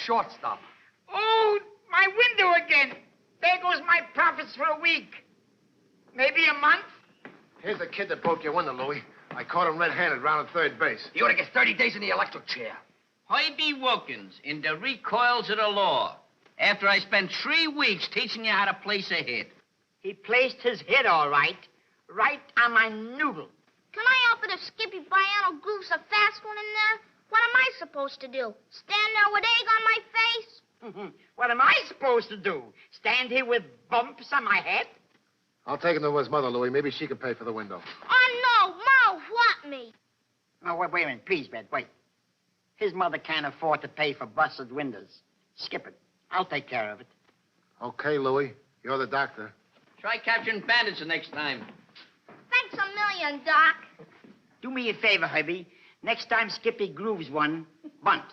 shortstop. Oh, my window again. There goes my profits for a week. Maybe a month. Here's the kid that broke your window, Louie. I caught him red-handed round at third base. You ought to get 30 days in the electric chair. Heidi Wilkins in the recoils of the law. After I spent 3 weeks teaching you how to place a hit. He placed his hit all right. Right on my noodle. Can I help it if Skippy Biano grooves a fast one in there? What am I supposed to do? Stand there with egg on my face? What am I supposed to do? Stand here with bumps on my head? I'll take him to his mother, Louie. Maybe she can pay for the window. Oh, no. Ma, what me? Oh, wait a minute. Please, Bed, wait. His mother can't afford to pay for busted windows. Skip it. I'll take care of it. Okay, Louie. You're the doctor. Try capturing bandits the next time. Thanks a million, Doc. Do me a favor, Herbie. Next time Skippy grooves one, bunt.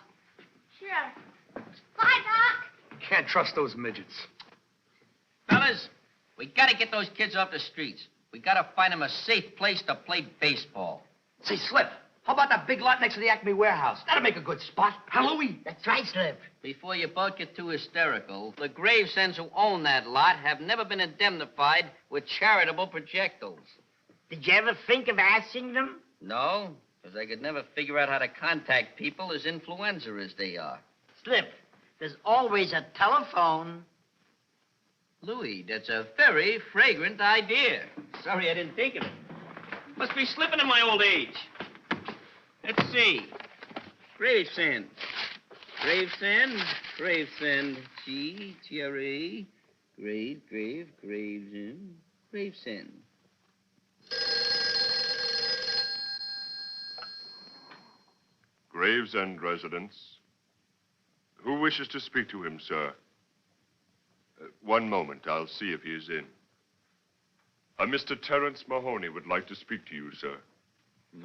Sure. Bye, Doc. Can't trust those midgets. Fellas, we gotta get those kids off the streets. We gotta find them a safe place to play baseball. Say, Slip, how about that big lot next to the Acme warehouse? That'll make a good spot. Huh, Louie? That's right, Slip. Before you both get too hysterical, the Gravesends who own that lot have never been indemnified with charitable projectiles. Did you ever think of asking them? No, because I could never figure out how to contact people as influenza as they are. Slip, there's always a telephone. Louis, that's a very fragrant idea. Sorry I didn't think of it. Must be slipping in my old age. Let's see. Gravesend. Gravesend. Gravesend. G-R-A. Gravesend. Gravesend. Gravesend residence. Who wishes to speak to him, sir? One moment. I'll see if he is in. Mr. Terence Mahoney would like to speak to you, sir.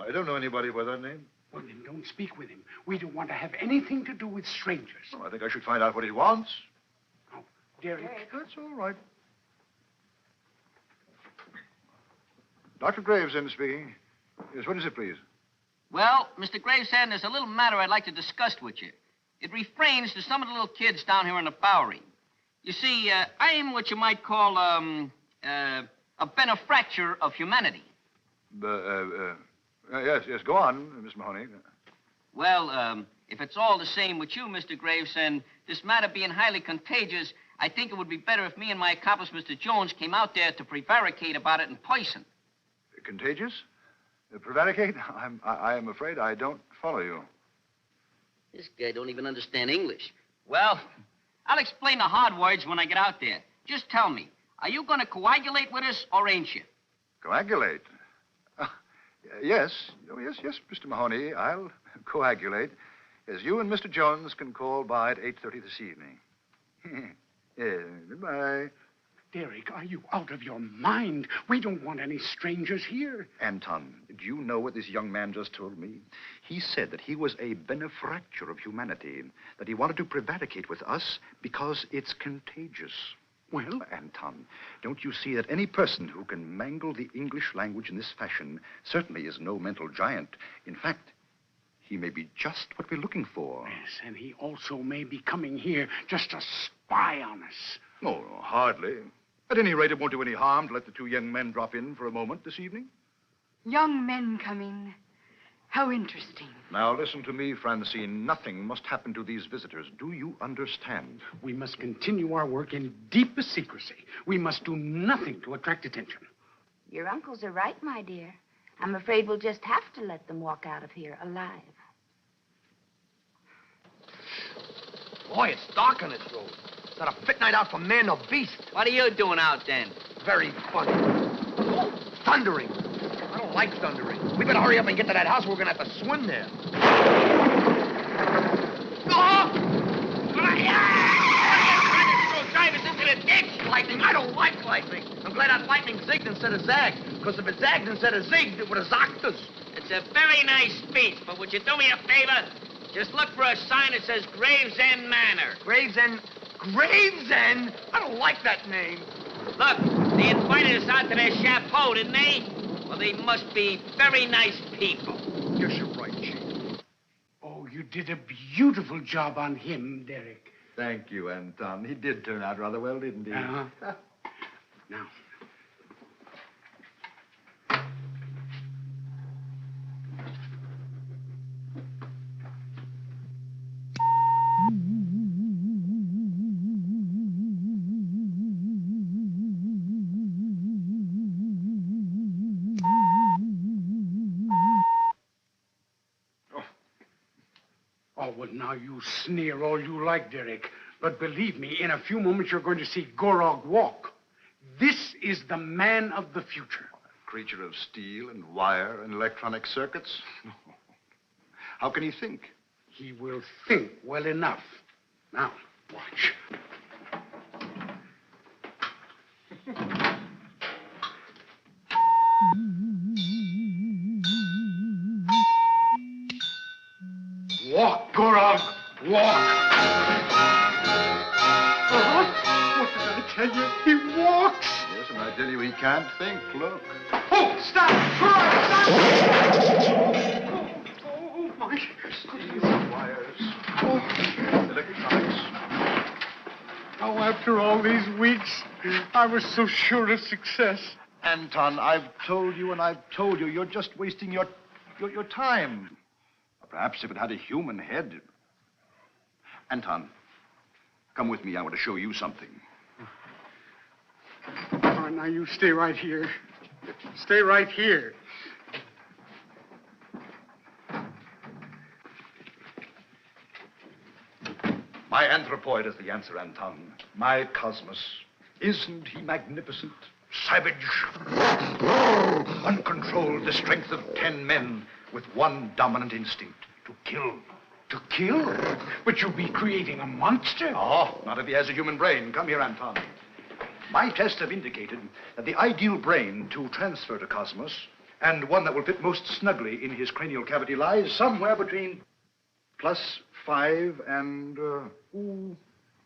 I don't know anybody by that name. Well, then don't speak with him. We don't want to have anything to do with strangers. Oh, I think I should find out what he wants. Oh, Derek. That's all right. Dr. Gravesend speaking. Yes, what is it, please? Well, Mr. Gravesend, there's a little matter I'd like to discuss with you. It refrains to some of the little kids down here in the Bowery. You see, I'm what you might call, a benefactor of humanity. Yes, go on, Miss Mahoney. Well, if it's all the same with you, Mr. Gravesend, this matter being highly contagious, I think it would be better if me and my accomplice, Mr. Jones, came out there to prevaricate about it in person. Contagious? Prevaricate? I am afraid I don't follow you. This guy don't even understand English. Well, I'll explain the hard words when I get out there. Just tell me, are you going to coagulate with us or ain't you? Coagulate? Yes. Oh, yes, Mr. Mahoney. I'll coagulate. Yes, you and Mr. Jones can call by at 8:30 this evening. Goodbye. Derek, are you out of your mind? We don't want any strangers here. Anton, do you know what this young man just told me? He said that he was a benefactor of humanity, that he wanted to prevaricate with us because it's contagious. Well? Anton, don't you see that any person who can mangle the English language in this fashion certainly is no mental giant? In fact, he may be just what we're looking for. Yes, and he also may be coming here just to spy on us. Oh, hardly. At any rate, it won't do any harm to let the two young men drop in for a moment this evening. Young men coming. How interesting. Now, listen to me, Francine. Nothing must happen to these visitors. Do you understand? We must continue our work in deepest secrecy. We must do nothing to attract attention. Your uncles are right, my dear. I'm afraid we'll just have to let them walk out of here alive. Boy, it's dark on this road. It's not a fit night out for man or beast. What are you doing out then? Very funny. Oh, thundering. I don't like thundering. We better hurry up and get to that house. We're going to have to swim there. Drive us into the ditch. Lightning. I don't like lightning. I'm glad that lightning zigged instead of zagged. Because if it zagged instead of zigged, it would have zocked us. It's a very nice speech, but would you do me a favor? Just look for a sign that says Gravesend Manor. Gravesend? Gravesend? I don't like that name. Look, they invited us out to their chapeau, didn't they? Well, they must be very nice people. Yes, you're right, Chief. Oh, you did a beautiful job on him, Derek. Thank you, Anton. He did turn out rather well, didn't he? Uh-huh. Now. Oh, well, now you sneer all you like, Derek. But believe me, in a few moments you're going to see Gorog walk. This is the man of the future. A creature of steel and wire and electronic circuits? How can he think? He will think well enough. Now, watch. Walk, Gorog, walk. What did I tell you? He walks. Yes, and I tell you, he can't think. Look. Oh, stop! Oh, my. Steel, wires, electronics. Oh, after all these weeks, I was so sure of success. Anton, I've told you and I've told you, you're just wasting your time. Perhaps if it had a human head. Anton, come with me. I want to show you something. All right, now you stay right here. Stay right here. My anthropoid is the answer, Anton. My cosmos. Isn't he magnificent? Savage. Uncontrolled, the strength of 10 men with one dominant instinct, to kill. To kill? But you'll be creating a monster. Oh, not if he has a human brain. Come here, Anton. My tests have indicated that the ideal brain to transfer to Cosmos, and one that will fit most snugly in his cranial cavity, lies somewhere between +5 and,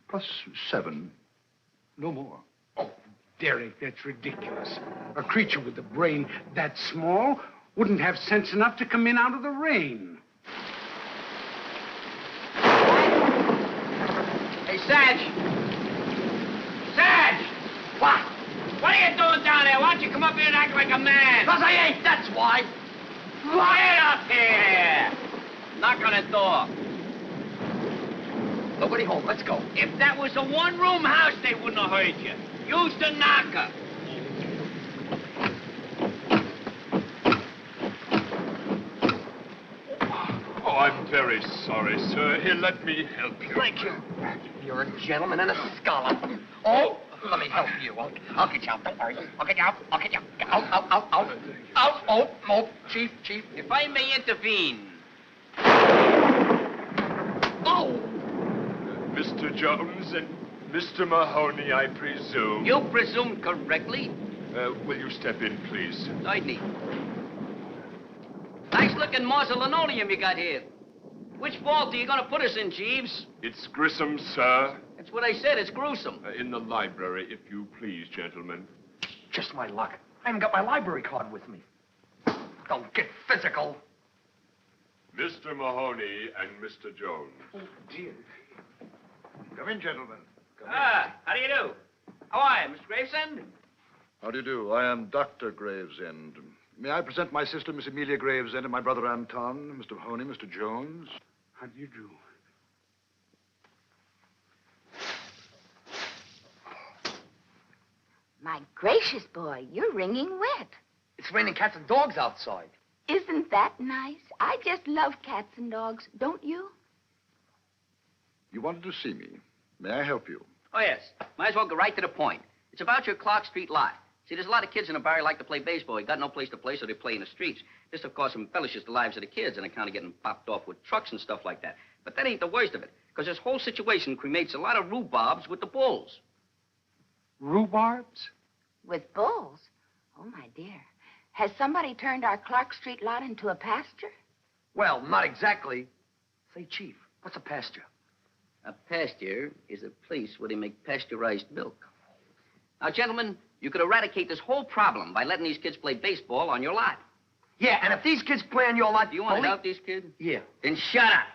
+7. No more. Oh, Derek, that's ridiculous. A creature with a brain that small wouldn't have sense enough to come in out of the rain. Hey, Sarge! Sarge! What? What are you doing down there? Why don't you come up here and act like a man? Because I ain't, that's why. Quiet up here! Knock on the door. Nobody home, let's go. If that was a one-room house, they wouldn't have heard you. Use the knocker. Oh, I'm very sorry, sir. Here, let me help you. Thank you. You're a gentleman and a scholar. Oh, let me help you. I'll get you out. Don't worry. I'll get you out. I'll get you out. Out. Oh, Chief. If I may intervene. Oh! Mr. Jones and Mr. Mahoney, I presume. You presumed correctly. Will you step in, please? Certainly. Nice-looking mausoleum you got here. Which vault are you going to put us in, Jeeves? It's Grissom, sir. That's what I said. It's gruesome. In the library, if you please, gentlemen. Just my luck. I haven't got my library card with me. Don't get physical. Mr. Mahoney and Mr. Jones. Oh, dear. Come in, gentlemen. Come in. How do you do? How are you, Mr. Gravesend? How do you do? I am Dr. Gravesend. May I present my sister, Miss Amelia Gravesend, and my brother Anton, Mr. Mahoney, Mr. Jones? How do you do? My gracious, boy, you're wringing wet. It's raining cats and dogs outside. Isn't that nice? I just love cats and dogs, don't you? You wanted to see me. May I help you? Oh, yes. Might as well go right to the point. It's about your Clark Street lot. See, there's a lot of kids in the bar who like to play baseball. You got no place to play, so they play in the streets. This, of course, embellishes the lives of the kids on account of getting popped off with trucks and stuff like that. But that ain't the worst of it, because this whole situation cremates a lot of rhubarbs with the bulls. Rhubarbs? With bulls? Oh, my dear. Has somebody turned our Clark Street lot into a pasture? Well, not exactly. Say, Chief, what's a pasture? A pasture is a place where they make pasteurized milk. Now, gentlemen, you could eradicate this whole problem by letting these kids play baseball on your lot. Yeah, and if these kids play on your lot... Do you want to help these kids? Yeah. Then shut up.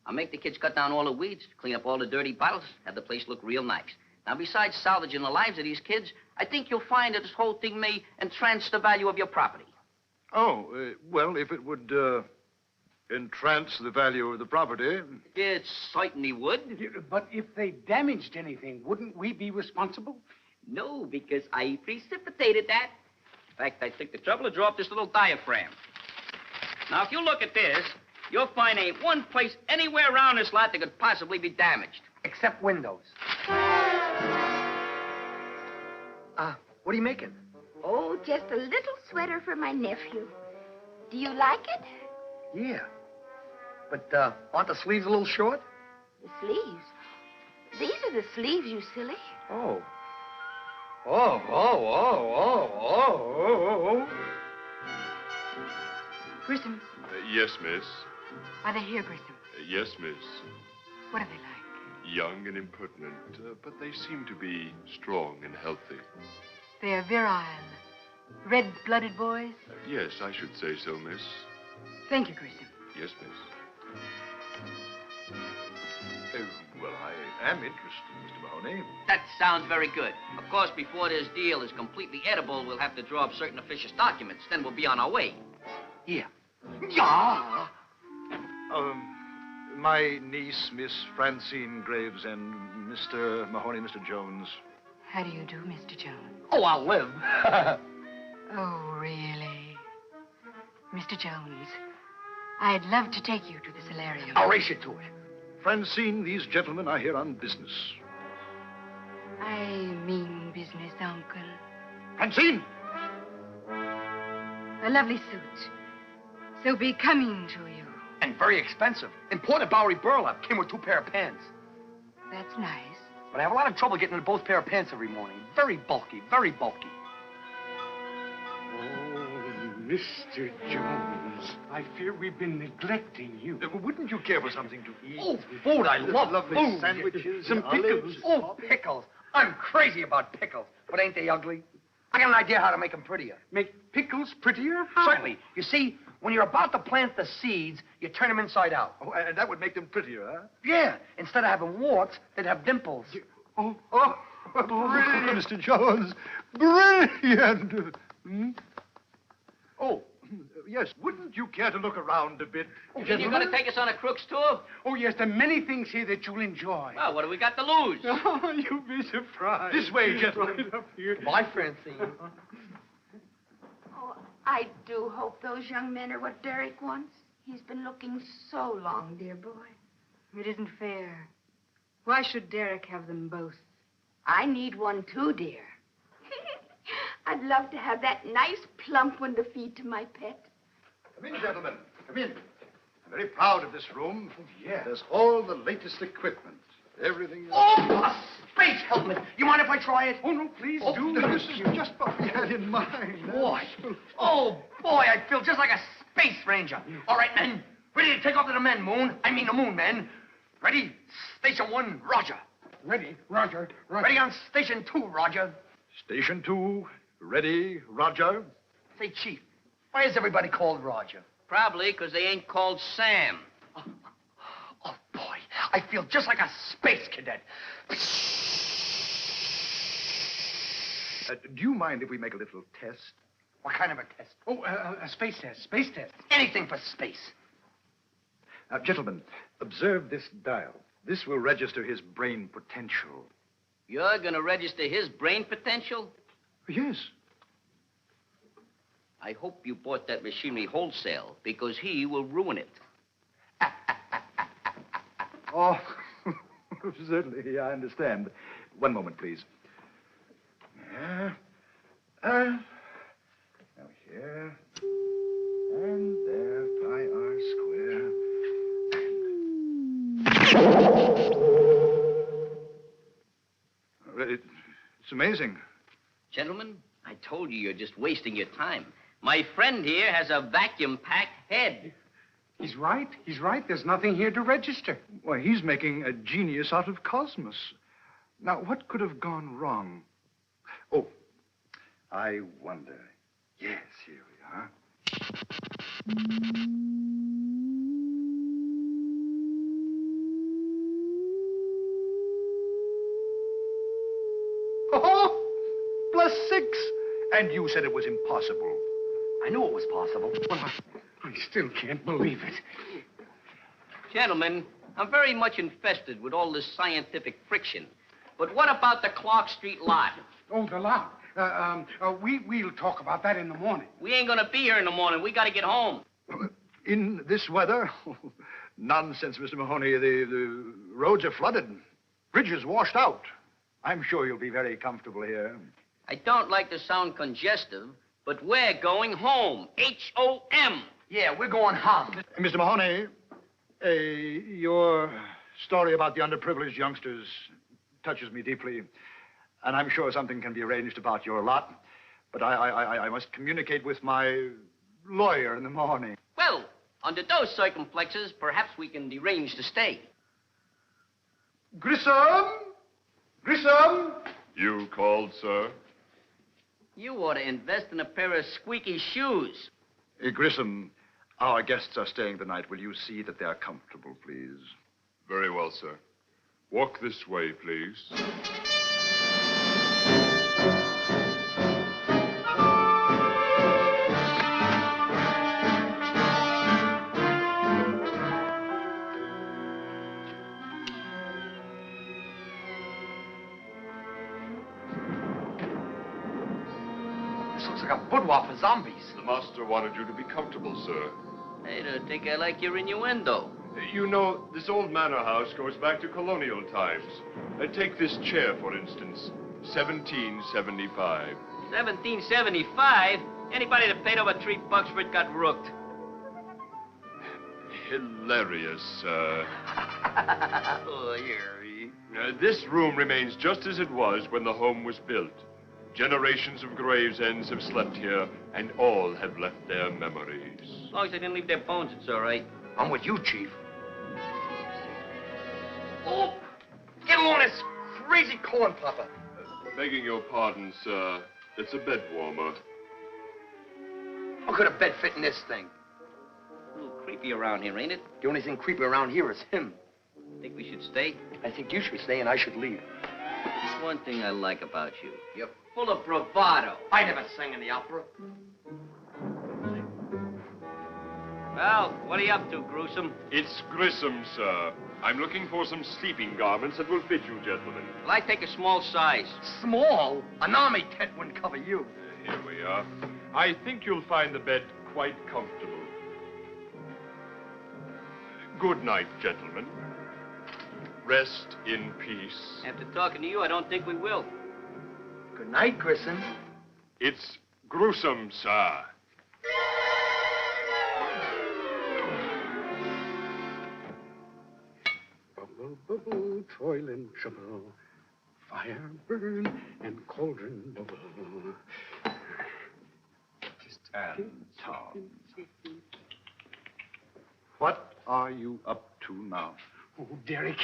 I'll make the kids cut down all the weeds, clean up all the dirty bottles, have the place look real nice. Now, besides salvaging the lives of these kids, I think you'll find that this whole thing may entrance the value of your property. Oh, well, if it would entrance the value of the property. It certainly would. But if they damaged anything, wouldn't we be responsible? No, because I precipitated that. In fact, I took the trouble to draw up this little diaphragm. Now, if you look at this, you'll find ain't one place anywhere around this lot that could possibly be damaged. Except windows. What are you making? Oh, just a little sweater for my nephew. Do you like it? Yeah. But, aren't the sleeves a little short? The sleeves? These are the sleeves, you silly. Oh. Oh. Grissom, Yes, miss. are they here, Grissom? Yes, miss. What are they like? Young and impertinent, but they seem to be strong and healthy. They're virile, red-blooded boys? Yes, I should say so, miss. Thank you, Grissom. Yes, miss. Well, I am interested, Mr. Mahoney. That sounds very good. Of course, before this deal is completely edible, we'll have to draw up certain officious documents. Then we'll be on our way. Yeah. Yeah. My niece, Miss Francine Graves, and Mr. Mahoney, Mr. Jones. How do you do, Mr. Jones? Oh, I'll live. Oh, really? Mr. Jones, I'd love to take you to the solarium. I'll race you to it. Francine, these gentlemen are here on business. I mean business, Uncle. Francine! A lovely suit. So becoming to you. And very expensive. Imported Bowery burlap. Came with 2 pair of pants. That's nice. But I have a lot of trouble getting into both pair of pants every morning. Very bulky, very bulky. Oh, Mr. Jones, I fear we've been neglecting you. Wouldn't you care for something to eat? Oh, food. I love lovely food. sandwiches, Some olives. pickles. Oh, pickles. I'm crazy about pickles. But ain't they ugly? I got an idea how to make them prettier. Make pickles prettier? How? Certainly. You see, when you're about to plant the seeds, you turn them inside out. Oh, and that would make them prettier, huh? Yeah. Instead of having warts, they'd have dimples. Oh, brilliant, Mr. Jones. Brilliant. Oh, yes. Wouldn't you care to look around a bit, You're gentlemen? going to take us on a Crooks tour? Oh, yes, there are many things here that you'll enjoy. Well, what do we got to lose? Oh, you'll be surprised. This way, gentlemen. Right up here. Bye, Francine. Oh, I do hope those young men are what Derek wants. He's been looking so long, dear boy. It isn't fair. Why should Derek have them both? I need one too, dear. I'd love to have that nice plump one to feed to my pet. Come in, gentlemen. Come in. I'm very proud of this room. Oh, yeah. There's all the latest equipment. Everything. Oh, a space helmet. You mind if I try it? Oh, no, please Oh, do. This is just what we had in mind. Boy. Oh, boy, I feel just like a space ranger. All right, men. Ready to take off to the moon. I mean the moon, men. Ready? Station 1, Roger. Ready, Roger. Ready on Station 2, Roger. Station 2, ready, Roger. Say, Chief, why is everybody called Roger? Probably because they ain't called Sam. Oh, boy, I feel just like a space cadet. Do you mind if we make a little test? What kind of a test? Oh, a space test. Space test. Anything for space. Now, gentlemen, observe this dial. This will register his brain potential. You're going to register his brain potential? Yes. I hope you bought that machinery wholesale, because he will ruin it. Oh, certainly, I understand. One moment, please. Now here, and there, pi r square. It's amazing. Gentlemen, I told you you're just wasting your time. My friend here has a vacuum-packed head. He's right. He's right. There's nothing here to register. Why, he's making a genius out of Cosmos. Now, what could have gone wrong? Oh, I wonder. Yes, here we are. And you said it was impossible. I knew it was possible. I still can't believe it. Gentlemen, I'm very much infested with all this scientific friction. But what about the Clark Street lot? Oh, the lot. We'll talk about that in the morning. We ain't gonna be here in the morning. We gotta get home. In this weather? Nonsense, Mr. Mahoney. The roads are flooded. Bridges washed out. I'm sure you'll be very comfortable here. I don't like to sound congestive, but we're going home. H-O-M. Yeah, we're going home. Mr. Mahoney, your story about the underprivileged youngsters touches me deeply, and I'm sure something can be arranged about your lot. But I must communicate with my lawyer in the morning. Well, under those circumflexes, perhaps we can arrange to stay. Grissom! Grissom! You called, sir? You ought to invest in a pair of squeaky shoes. Grissom, our guests are staying the night. Will you see that they're comfortable, please? Very well, sir. Walk this way, please. This looks like a boudoir for zombies. The master wanted you to be comfortable, sir. I don't think I like your innuendo. You know, this old manor house goes back to colonial times. Take this chair, for instance. 1775. 1775? Anybody that paid over $3 for it got rooked. Hilarious, sir. Oh, Harry. This room remains just as it was when the home was built. Generations of Gravesends have slept here, and all have left their memories. As long as they didn't leave their bones, it's all right. I'm with you, Chief. Oh, get along this crazy corn popper. Begging your pardon, sir, it's a bed warmer. How could a bed fit in this thing? A little creepy around here, ain't it? The only thing creepy around here is him. Think we should stay? I think you should stay and I should leave. There's one thing I like about you. Yep. Full of bravado. I never sang in the opera. Well, what are you up to, Gruesome? It's Grissom, sir. I'm looking for some sleeping garments that will fit you, gentlemen. Well, I take a small size. Small? An army tent wouldn't cover you. Here we are. I think you'll find the bed quite comfortable. Good night, gentlemen. Rest in peace. After talking to you, I don't think we will. Good night, Grissom. It's gruesome, sir. Bubble, bubble, toil and trouble. Fire burn and cauldron bubble. And Tom. What are you up to now? Oh, Derek,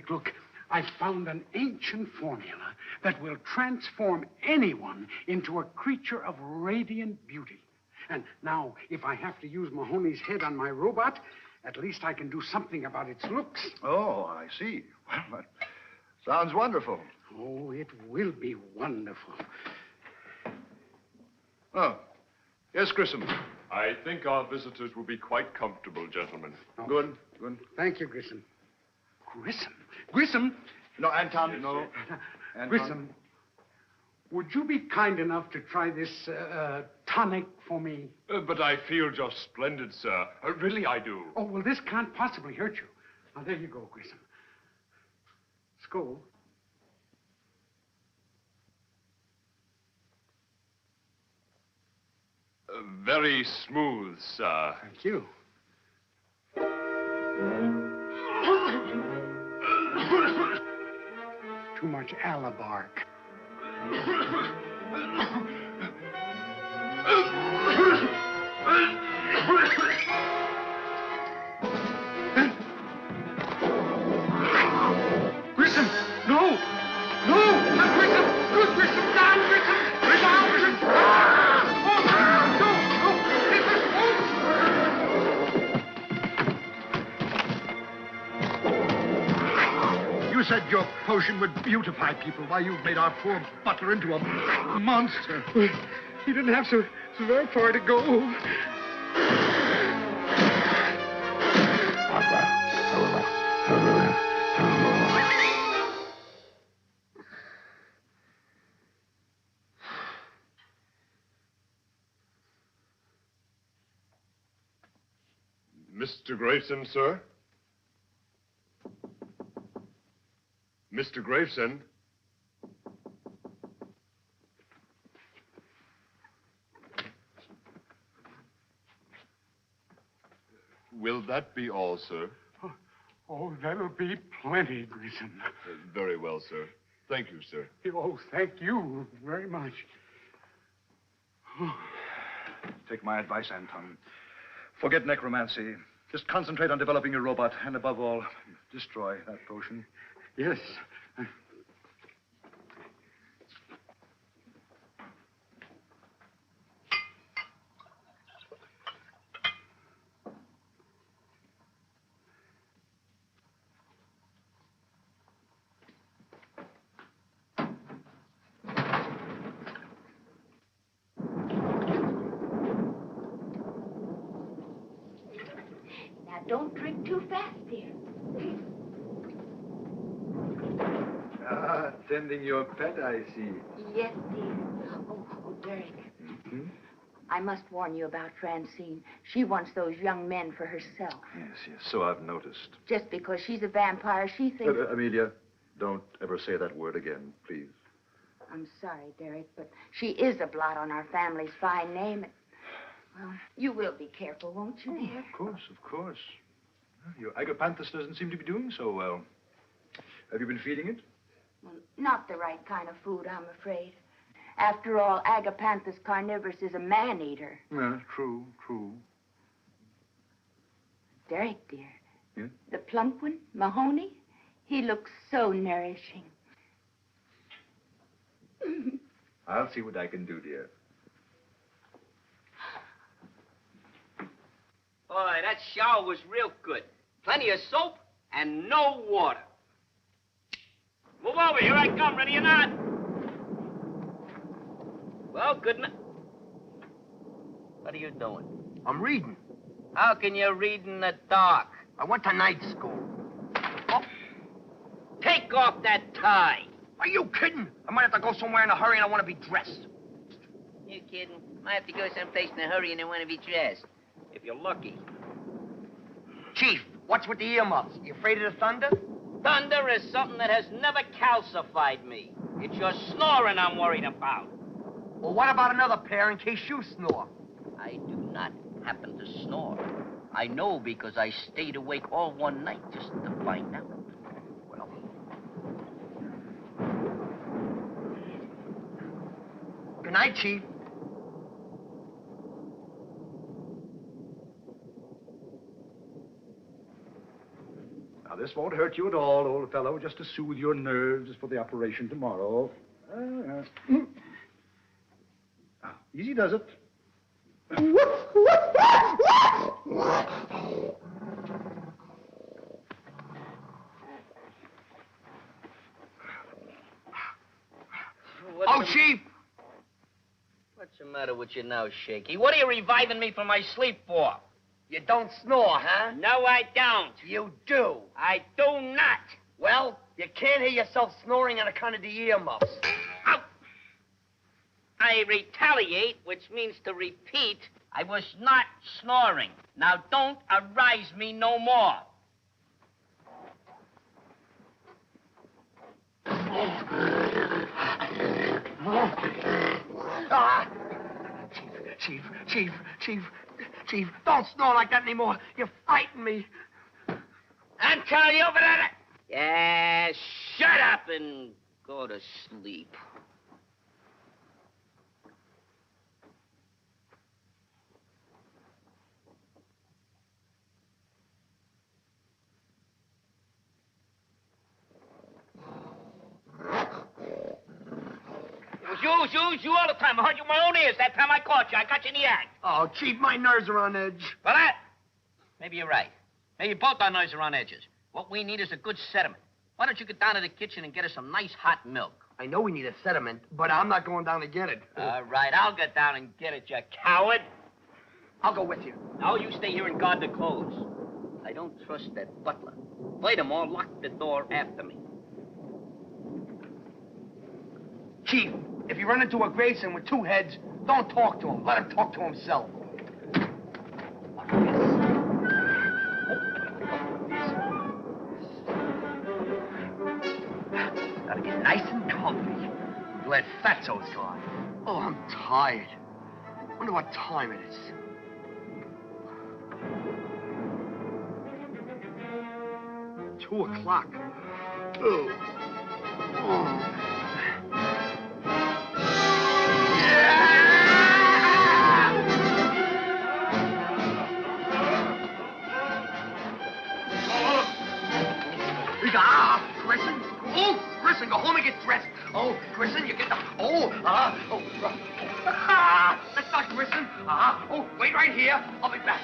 look. I found an ancient formula that will transform anyone into a creature of radiant beauty. And now, if I have to use Mahoney's head on my robot, at least I can do something about its looks. Oh, I see. Well, that sounds wonderful. Oh, it will be wonderful. Oh, yes, Grissom. I think our visitors will be quite comfortable, gentlemen. Oh. Good. Thank you, Grissom. Grissom? No, Anton, no. Anton. Grissom, would you be kind enough to try this tonic for me? But I feel just splendid, sir. Really, I do. Oh, well, this can't possibly hurt you. Now, there you go, Grissom. Skull. Very smooth, sir. Thank you. Too much alabark. Grissom! No! No! Not Grissom! Good Grissom! Down, Grissom! Down, Grissom! Ah! Oh, no! No! It's a smoke! You said your potion would beautify people. Why, you've made our poor butler into a monster. He didn't have so very far to go. Mr. Gravesend, sir? Mr. Gravesend? Will that be all, sir? Oh, that'll be plenty, Grissom. Very well, sir. Thank you, sir. Oh, thank you very much. Take my advice, Anton. Forget necromancy. Just concentrate on developing your robot, and above all, destroy that potion. Yes. Now, don't drink too fast, dear. Ah, tending your pet, I see. Yes, dear. Oh, Derek. Mm-hmm. I must warn you about Francine. She wants those young men for herself. Yes, so I've noticed. Just because she's a vampire, she thinks... Amelia, don't ever say that word again, please. I'm sorry, Derek, but she is a blot on our family's fine name. And, well, you will be careful, won't you, dear? Of course, of course. Your agapanthus doesn't seem to be doing so well. Have you been feeding it? Well, not the right kind of food, I'm afraid. After all, Agapanthus carnivorus is a man-eater. Yeah, true. Derek, dear. Yeah? The plump one, Mahoney, he looks so nourishing. I'll see what I can do, dear. Boy, that shower was real good. Plenty of soap and no water. Move over, here I come, ready or not. Well, good night. What are you doing? I'm reading. How can you read in the dark? I went to night school. Oh. Take off that tie. Are you kidding? I might have to go somewhere in a hurry and I want to be dressed. You kidding? Might have to go someplace in a hurry and I want to be dressed. If you're lucky. Chief, what's with the earmuffs? You afraid of the thunder? Thunder is something that has never calcified me. It's your snoring I'm worried about. Well, what about another pair in case you snore? I do not happen to snore. I know because I stayed awake all one night just to find out. Well. Good night, Chief. Now, this won't hurt you at all, old fellow, just to soothe your nerves for the operation tomorrow. Now, easy does it. Oh, Chief! What's the matter with you now, Shaky? What are you reviving me from my sleep for? You don't snore, huh? No, I don't. You do. I do not. Well, you can't hear yourself snoring on account of the earmuffs. Ow! I retaliate, which means to repeat. I was not snoring. Now don't arouse me no more. Ah! Chief, don't snore like that anymore. You frighten me. I'm telling you over there. Yeah, shut up and go to sleep. It was you all the time. I heard you with my own ears that time I caught you. I got you in the act. Oh, Chief, my nerves are on edge. Well, maybe you're right. Maybe both our nerves are on edges. What we need is a good sediment. Why don't you get down to the kitchen and get us some nice hot milk? I know we need a sediment, but I'm not going down to get it. All right, I'll get down and get it, you coward. I'll go with you. No, you stay here and guard the clothes. I don't trust that butler. Furthermore, lock the door after me. Chief, if you run into a Grayson with two heads, don't talk to him. Let him talk to himself. Gotta get nice and comfy. Glad Fatso's gone. Oh, I'm tired. Wonder what time it is. Two o'clock. Oh. Grissom. Oh, Grissom, go home and get dressed. Oh, Grissom, you get the... That's not Grissom. Oh, wait right here. I'll be back.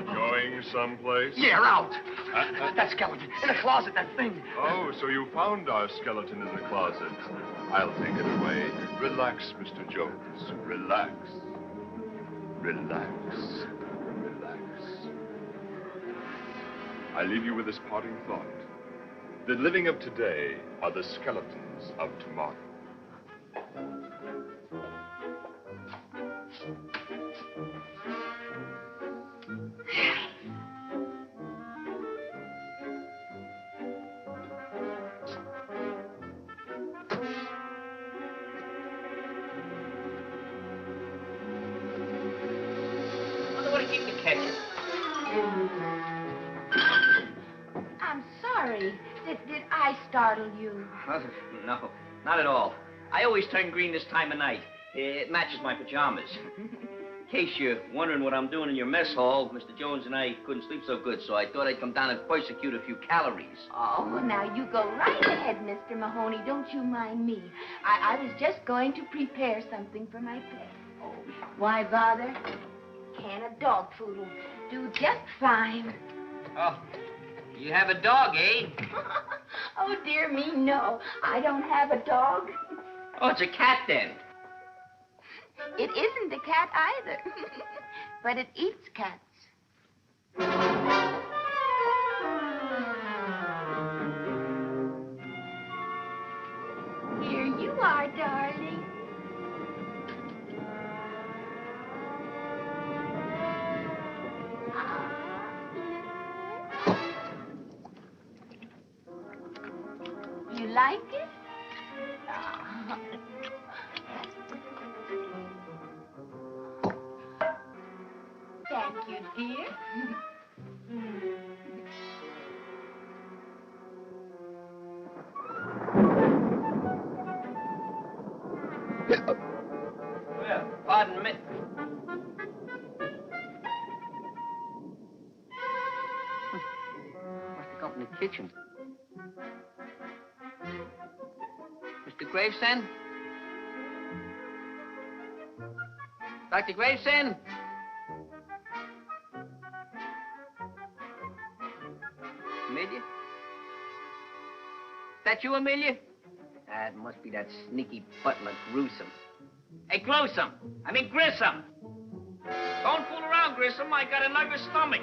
Going someplace? Yeah, out. That skeleton. In the closet, that thing. Oh, so you found our skeleton in the closet. I'll take it away. Relax, Mr. Jones. Relax. I leave you with this parting thought. The living of today are the skeletons of tomorrow. Keep the ketchup. I'm sorry. Did I startle you? No, not at all. I always turn green this time of night. It matches my pajamas. In case you're wondering what I'm doing in your mess hall, Mr. Jones and I couldn't sleep so good, so I thought I'd come down and persecute a few calories. Oh, now you go right ahead, Mr. Mahoney. Don't you mind me. I was just going to prepare something for my pet. Oh, why bother? Can of dog food will do just fine. Oh, you have a dog, eh? Oh, dear me, no. I don't have a dog. Oh, it's a cat, then. It isn't a cat either. But it eats cats. Here you are, darling. You like it? Thank you, dear. Well, pardon me. Must have come from the kitchen. Mr. Gravesend? Dr. Gravesend? Amelia? Is that you, Amelia? That must be that sneaky butler, Gruesome. Hey, Gruesome! I mean Grissom! Don't fool around, Grissom. I got a nervous stomach.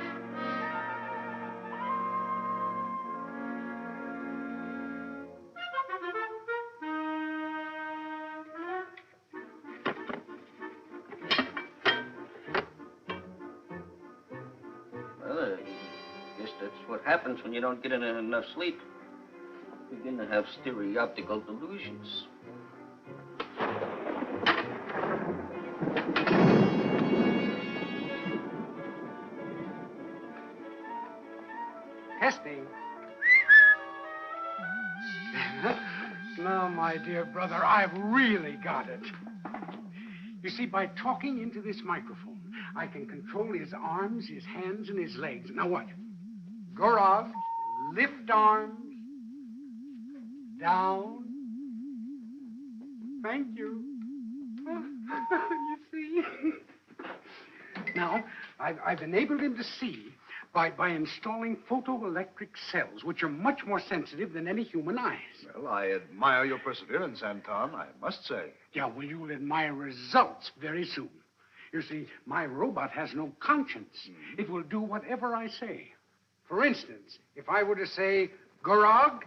Well, I guess that's what happens when you don't get enough sleep. You begin to have stereoptical delusions. Testing. Now, my dear brother, I've really got it. You see, by talking into this microphone, I can control his arms, his hands, and his legs. Now what? Gorov, lift arms. Down. Thank you. You see? Now, I've enabled him to see By installing photoelectric cells, which are much more sensitive than any human eyes. Well, I admire your perseverance, Anton, I must say. Yeah, well, you'll admire results very soon. You see, my robot has no conscience. It will do whatever I say. For instance, if I were to say, Gorog,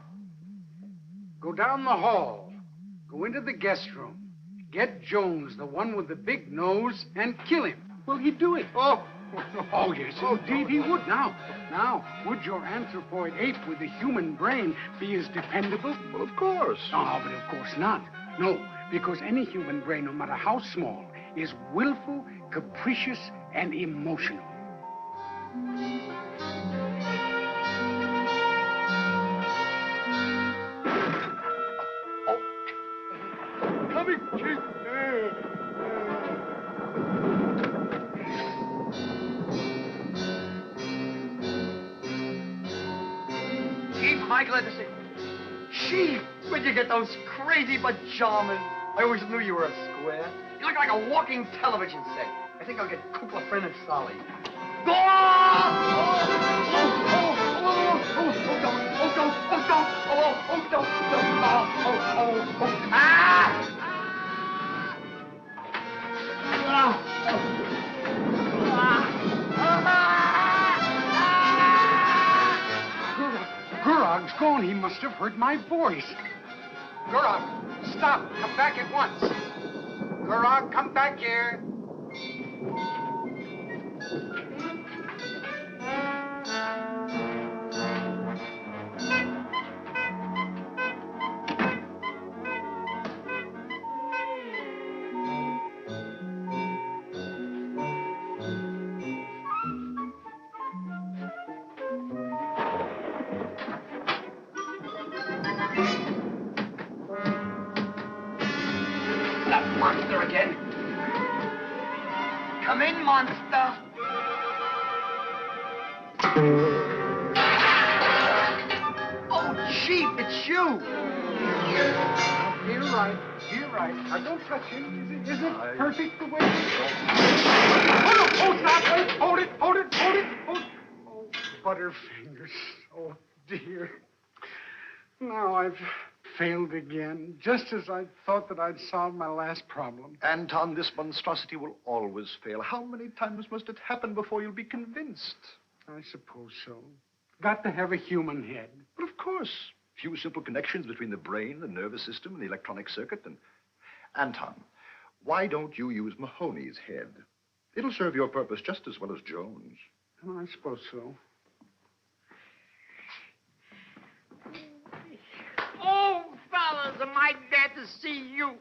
go down the hall, go into the guest room, get Jones, the one with the big nose, and kill him. Will he do it? Oh, yes, indeed he would. Now, would your anthropoid ape with a human brain be as dependable? Well, of course. Oh, but of course not. No, because any human brain, no matter how small, is willful, capricious, and emotional. Coming, Chief. Chief Michael at the Chief, where'd you get those crazy pajamas? I always knew you were a square. You look like a walking television set. I think I'll get Kukla, Friend, and Solly. Go Gurog's gone. He must have heard my voice. Gurog, stop. Come back at once. Gurog, come back here. That monster again. Come in, monster. Oh, Chief, it's you. You're right. You're right. Now, don't touch him. Isn't it perfect the way it is? Oh, stop. Wait. Hold it. Hold it. Hold it. Hold it. Oh, Butterfingers. Oh, dear. Now I've failed again, just as I thought that I'd solved my last problem. Anton, this monstrosity will always fail. How many times must it happen before you'll be convinced? I suppose so. Got to have a human head. But of course. Few simple connections between the brain, the nervous system, and the electronic circuit. And Anton, why don't you use Mahoney's head? It'll serve your purpose just as well as Jones. I suppose so. Oh, fellas, am I glad to see you.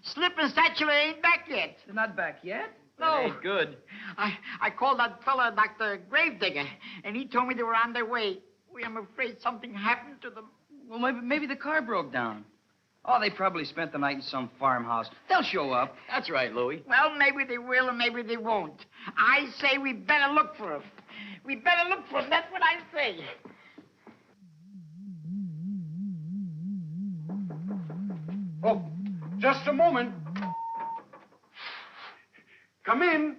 Slip and Satchel ain't back yet. They're not back yet? No. Ain't good. I called that fella Dr. Gravedigger, and he told me they were on their way. I'm afraid something happened to them. Well, maybe the car broke down. Oh, they probably spent the night in some farmhouse. They'll show up. That's right, Louie. Well, maybe they will and maybe they won't. I say we better look for them. We better look for them. That's what I say. Oh, just a moment. Come in.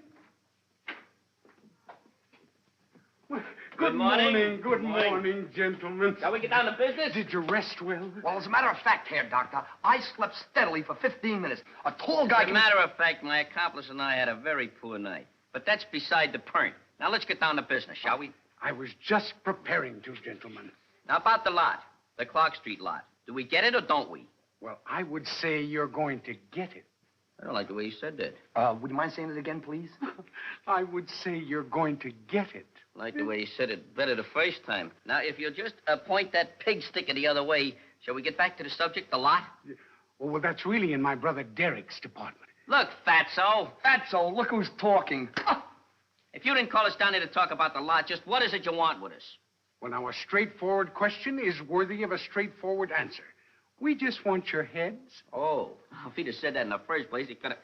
Good morning. Good morning, gentlemen. Shall we get down to business? Did you rest well? Well, as a matter of fact here, Doctor, I slept steadily for 15 minutes. A tall guy As a matter of fact, my accomplice and I had a very poor night. But that's beside the point. Now, let's get down to business, shall we? I was just preparing to, gentlemen. Now, about the lot, the Clark Street lot. Do we get it or don't we? Well, I would say you're going to get it. I don't like the way you said that. Would you mind saying it again, please? I would say you're going to get it. I like the way you said it better the first time. Now, if you'll just point that pig sticker the other way, shall we get back to the subject, the lot? Oh, well, that's really in my brother Derek's department. Look, Fatso. Fatso, look who's talking. If you didn't call us down here to talk about the lot, just what is it you want with us? Well, now, a straightforward question is worthy of a straightforward answer. We just want your heads. Oh, if he'd have said that in the first place, he could have...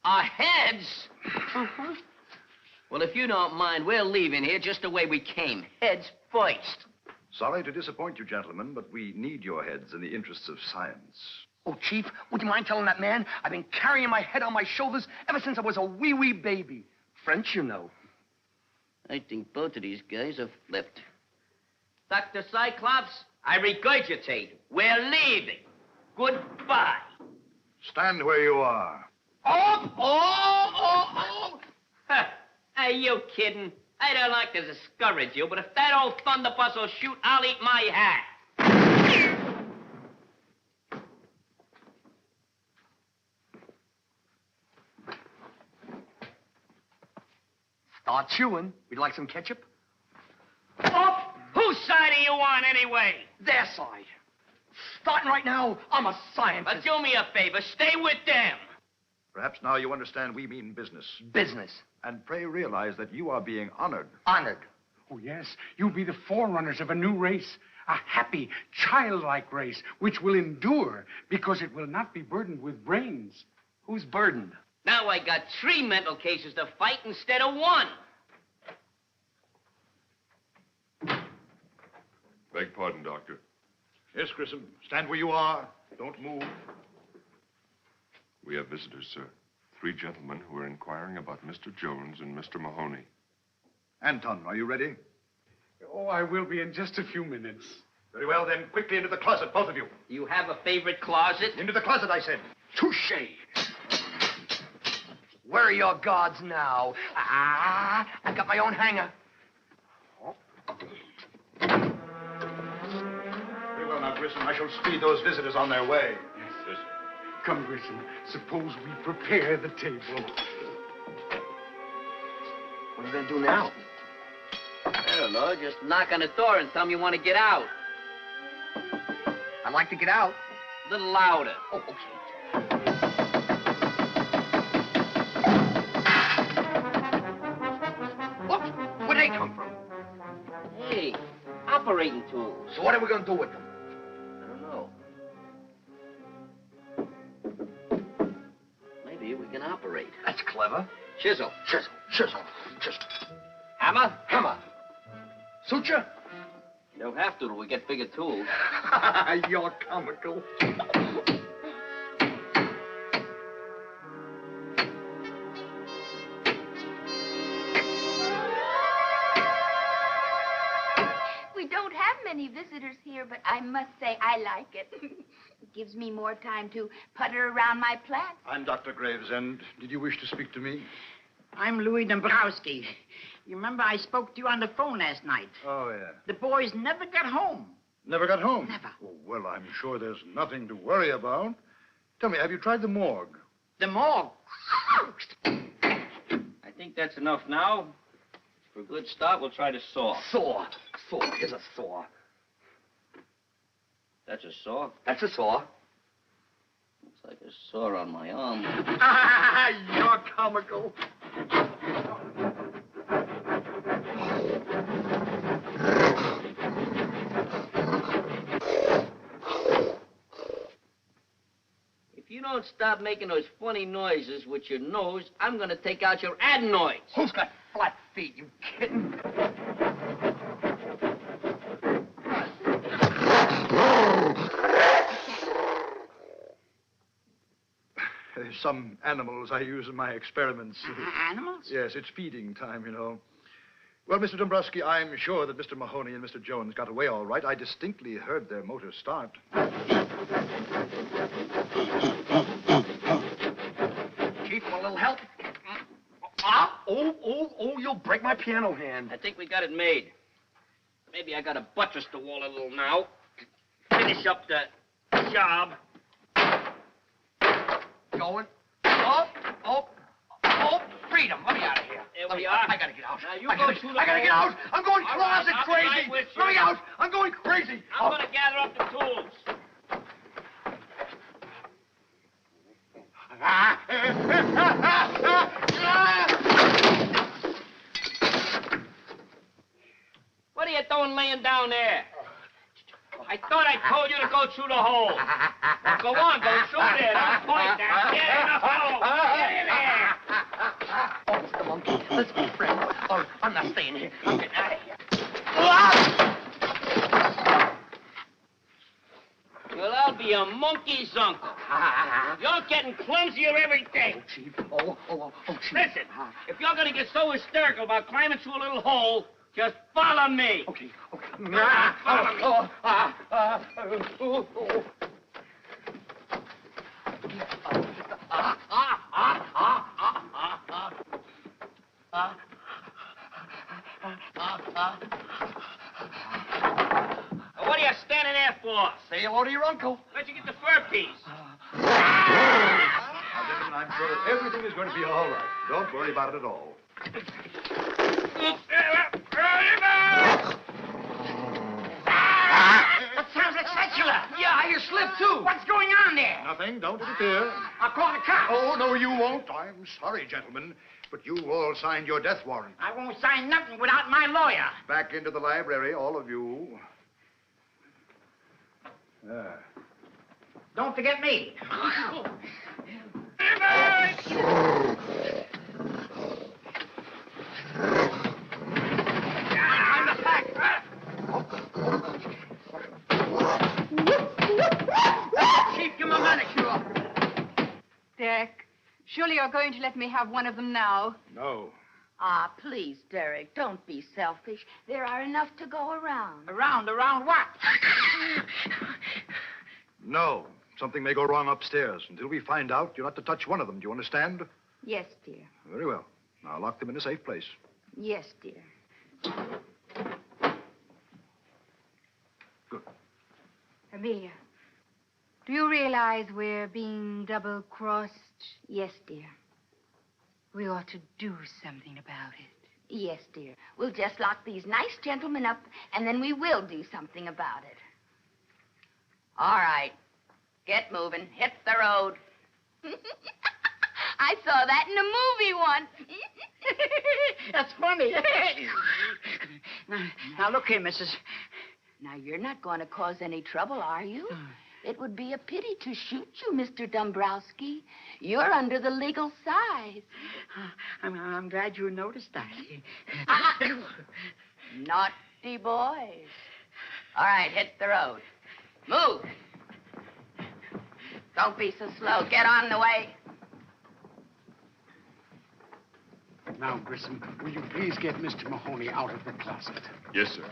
Our heads? Uh-huh. Well, if you don't mind, we're leaving here just the way we came. Heads first. Sorry to disappoint you, gentlemen, but we need your heads in the interests of science. Oh, Chief, would you mind telling that man I've been carrying my head on my shoulders ever since I was a wee baby. French, you know. I think both of these guys are flipped. Dr. Cyclops, I regurgitate. We're leaving. Goodbye. Stand where you are. Oh! Are you kidding? I don't like to discourage you, but if that old thunderbus will shoot, I'll eat my hat. Start chewing. We'd like some ketchup? Oh! Whose side are you on, anyway? Their side. Starting right now, I'm a scientist. But do me a favor. Stay with them. Perhaps now you understand we mean business. Business. And pray realize that you are being honored. Honored. Oh, yes. You'll be the forerunners of a new race. A happy, childlike race, which will endure because it will not be burdened with brains. Who's burdened? Now I got 3 mental cases to fight instead of 1. Beg pardon, Doctor. Yes, Grissom. Stand where you are. Don't move. We have visitors, sir. 3 gentlemen who are inquiring about Mr. Jones and Mr. Mahoney. Anton, are you ready? Oh, I will be in just a few minutes. Very well, then. Quickly into the closet, both of you. You have a favorite closet? Into the closet, I said. Touche. Where are your guards now? I've got my own hangar. Very well, now, Grissom. I shall speed those visitors on their way. Yes. Come, Grissom. Suppose we prepare the table. What are you going to do now? I don't know. Just knock on the door and tell them you want to get out. I'd like to get out. A little louder. Oh, okay. What? Where'd they come from? Hey, operating tools. So what are we going to do with them? I don't know. Maybe we can operate. That's clever. Chisel. Chisel, chisel, chisel. Hammer? Hammer. Suture? You don't have to till we get bigger tools. You're comical. We don't have many visitors here, but I must say I like it. It gives me more time to putter around my plants. I'm Dr. Gravesend. Did you wish to speak to me? I'm Louis Dombrowski. You remember I spoke to you on the phone last night? Oh, yeah. The boys never got home. Never got home? Never. Oh, well, I'm sure there's nothing to worry about. Tell me, have you tried the morgue? The morgue. I think that's enough now. For a good start, we'll try the saw. Saw. Saw. Here's a saw. That's a saw. That's a saw. Looks like a saw on my arm. You're comical. If you don't stop making those funny noises with your nose, I'm going to take out your adenoids. Who's got flat feet, you kitten? Some animals I use in my experiments. Animals? Yes, it's feeding time, you know. Well, Mr. Dombrowski, I'm sure that Mr. Mahoney and Mr. Jones got away all right. I distinctly heard their motor start. Chief, want a little help? You'll break my piano hand. I think we got it made. Maybe I got to buttress the wall a little now. Finish up the job. Going. Freedom. Let me out of here. There we are. I gotta get out. Now, you I go gotta through the get hole. out. I'm going All right, closet I'll be crazy. right with you. Let me out. I'm going crazy. I'm going to gather up the tools. What are you doing laying down there? I thought I told you to go through the hole. Well, go on, go through there. Don't point now. Get in the hole. Get in there. Oh, Mr. Monkey, let's be friends. Or I'm not staying here. I'm getting out of here. Well, I'll be a monkey's uncle. You're getting clumsier every day. Oh, Chief. Oh, Chief. Listen, if you're going to get so hysterical about climbing through a little hole, just follow me. Okay. Follow me. What are you standing there for? Say hello to your uncle. Where'd you get the fur piece? Now, gentlemen, I'm sure that everything is going to be all right. Don't worry about it at all. That sounds like Satchela. Yeah, you slipped too. What's going on there? Nothing. Don't interfere. I'll call the cops. Oh, no, you won't. I'm sorry, gentlemen, but you all signed your death warrant. I won't sign nothing without my lawyer. Back into the library, all of you. Don't forget me. I'm the fact. Chief, give him a manicure. Derek, surely you're going to let me have one of them now. No. Ah, please, Derek, don't be selfish. There are enough to go around. Around what? No. Something may go wrong upstairs. Until we find out, you're not to touch one of them. Do you understand? Yes, dear. Very well. Now lock them in a safe place. Yes, dear. Good. Amelia, do you realize we're being double-crossed? Yes, dear. We ought to do something about it. Yes, dear. We'll just lock these nice gentlemen up, and then we will do something about it. All right. Get moving. Hit the road. I saw that in a movie once. That's funny. Now, look here, Mrs. Now, you're not going to cause any trouble, are you? It would be a pity to shoot you, Mr. Dombrowski. You're under the legal size. I'm glad you noticed that. Naughty boys. All right, hit the road. Move. Don't be so slow. Get on the way. Now, Grissom, will you please get Mr. Mahoney out of the closet? Yes, sir.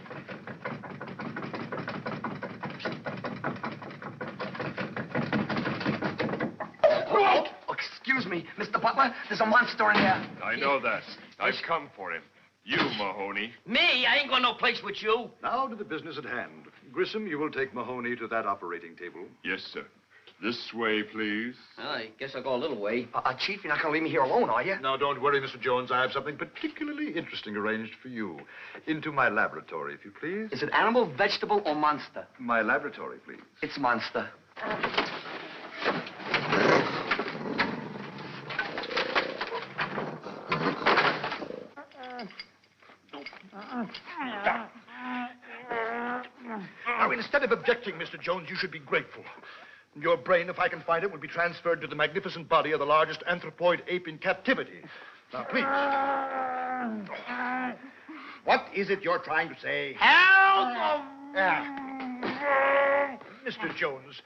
Oh, excuse me, Mr. Butler. There's a monster in there. I know that. I've come for him. You, Mahoney. Me? I ain't going no place with you. Now to the business at hand. Grissom, you will take Mahoney to that operating table. Yes, sir. This way, please. Well, I guess I'll go a little way. Chief, you're not going to leave me here alone, are you? Now, don't worry, Mr. Jones. I have something particularly interesting arranged for you. Into my laboratory, if you please. Is it animal, vegetable, or monster? My laboratory, please. It's monster. Now, instead of objecting, Mr. Jones, you should be grateful. Your brain, if I can find it, will be transferred to the magnificent body of the largest anthropoid ape in captivity. Now, please. What is it you're trying to say? Help! Mr. Jones,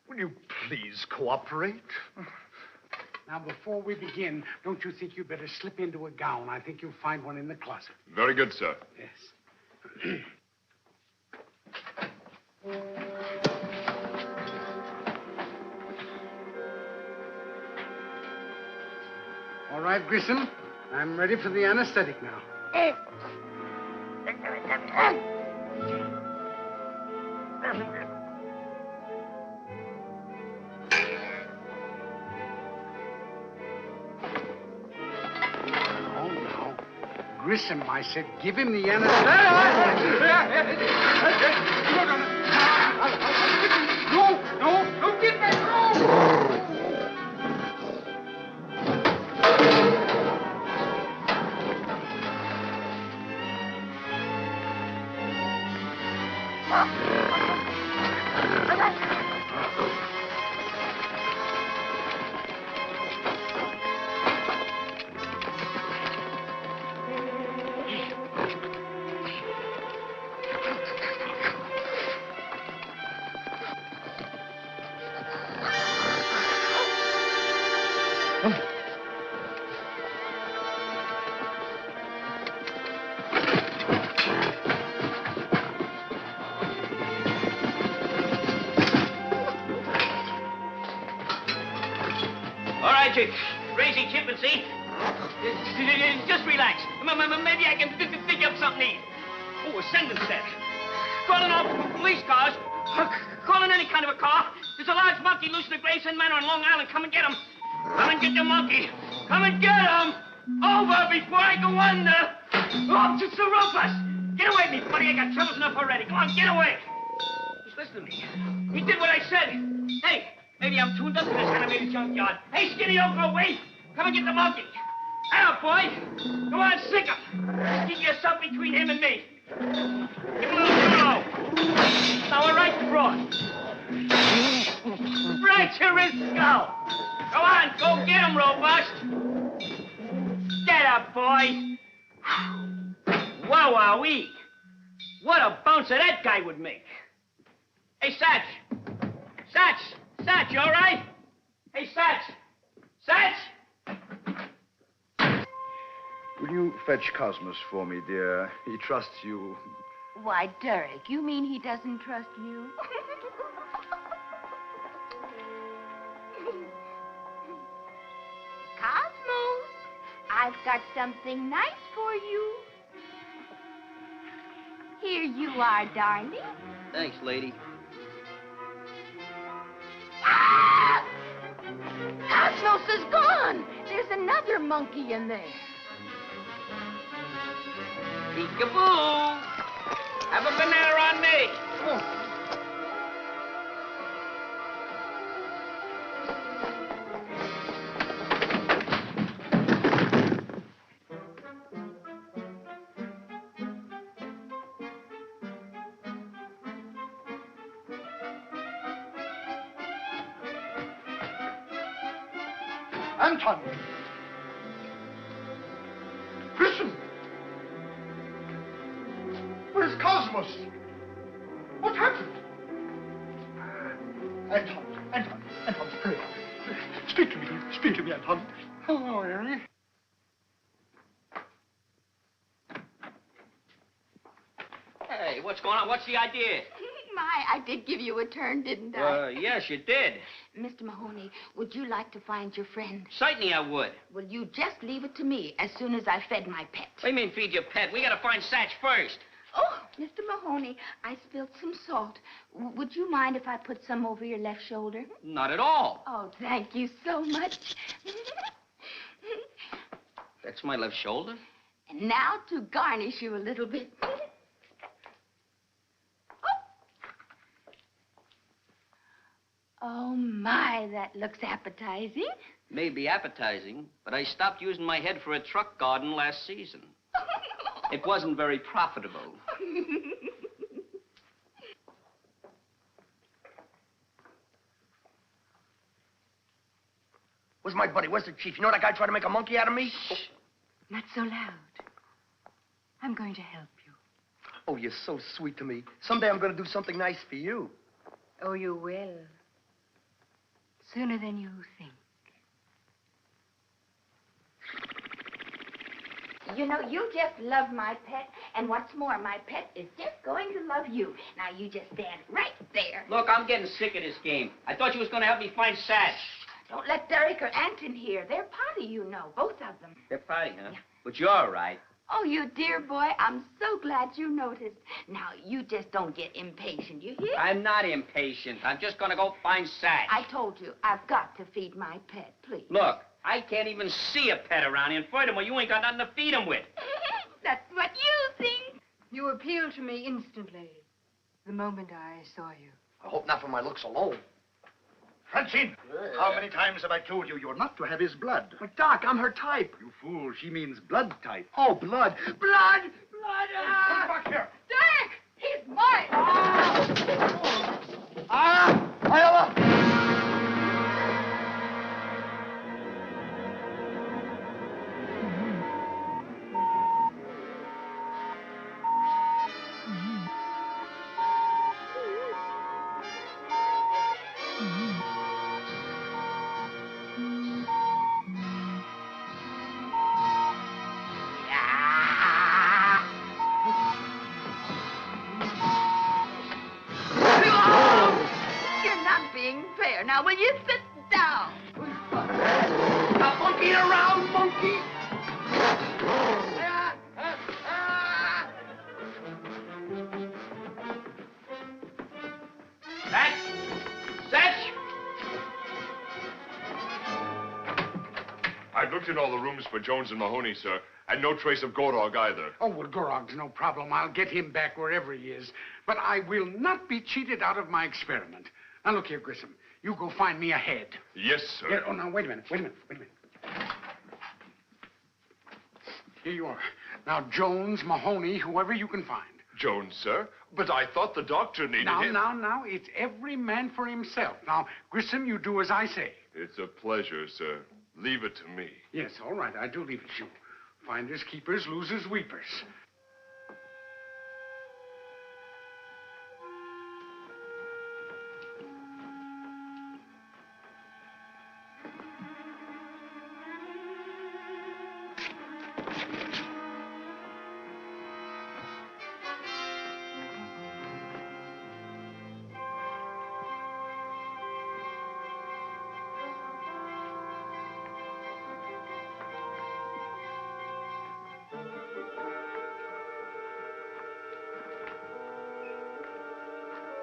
will you please cooperate? Now, before we begin, don't you think you'd better slip into a gown? I think you'll find one in the closet. Very good, sir. Yes. All right, Grissom. I'm ready for the anesthetic now. Oh, now. Grissom, I said, give him the anesthetic. No, get back, no! crazy chimpanzee. Just relax. Maybe I can dig up something to eat. Oh, a sentence there. Calling all police cars. Calling any kind of a car. There's a large monkey loose in the Gravesend Manor on Long Island. Come and get him. Come and get the monkey. Come and get him. Over before I go under. Oh, it's Sir Rufus. Get away, me buddy. I got troubles enough already. Come on, get away. Just listen to me. He did what I said. Hey, maybe I'm tuned up to this animated junkyard. Hey, Skinny, don't go away. Come and get the monkey. Now, boy. Go on, sick him. Keep yourself between him and me. Give him a little throw. Now, a right cross. Fracture his skull. Go on, go get him, Robust. Get up, boy. Wow-wowee. What a bouncer that guy would make. Hey, Satch. Satch, you all right? Hey, Satch. Will you fetch Cosmos for me, dear? He trusts you. Why, Derek, you mean he doesn't trust you? Cosmos, I've got something nice for you. Here you are, darling. Thanks, lady. Ah! Cosmos is gone. There's another monkey in there. Peekaboo. Have a banana on me. Anton! Listen! Where's Cosmos? What happened? Anton, pray. Speak to me, Anton. Hello, Harry. Hey, what's going on? What's the idea? My, I did give you a turn, didn't I? Yes, you did. Mr. Mahoney, would you like to find your friend? Certainly I would. Well, you just leave it to me as soon as I fed my pet. What do you mean feed your pet? We gotta find Satch first. Oh, Mr. Mahoney, I spilled some salt. Would you mind if I put some over your left shoulder? Not at all. Oh, thank you so much. That's my left shoulder. And now to garnish you a little bit. Oh, my, that looks appetizing. Maybe appetizing, but I stopped using my head for a truck garden last season. It wasn't very profitable. Where's my buddy? Where's the chief? You know that guy tried to make a monkey out of me? Shh. Not so loud. I'm going to help you. Oh, you're so sweet to me. Someday I'm going to do something nice for you. Oh, you will. Sooner than you think. You know, you just love my pet, and what's more, my pet is just going to love you. Now, you just stand right there. Look, I'm getting sick of this game. I thought you was gonna help me find Satch. Don't let Derek or Anton hear. They're potty, you know, both of them. They're potty, huh? Yeah. But you're all right. Oh, you dear boy, I'm so glad you noticed. Now, you just don't get impatient, you hear? I'm not impatient. I'm just gonna go find Satch. I told you, I've got to feed my pet, please. Look, I can't even see a pet around here, and furthermore, you ain't got nothing to feed him with. That's what you think. You appealed to me instantly the moment I saw you. I hope not for my looks alone. Francine, how many times have I told you you're not to have his blood? But, Doc, I'm her type. You fool, she means blood type. Oh, blood. Blood! Blood! Come back here. Derek, he's mine. Iowa! You're not being fair. Now, will you sit down? Monkey looked in all the rooms for Jones and Mahoney, sir, and no trace of Gorog either. Oh, well, Gorog's no problem. I'll get him back wherever he is. But I will not be cheated out of my experiment. Now, look here, Grissom. You go find me a head. Yes, sir. Yeah, oh, now, wait a minute. Here you are. Now, Jones, Mahoney, whoever you can find. Jones, sir? But I thought the doctor needed him. Now, it's every man for himself. Now, Grissom, you do as I say. It's a pleasure, sir. Leave it to me. Yes, all right, I do leave it to you. Finders, keepers, losers, weepers.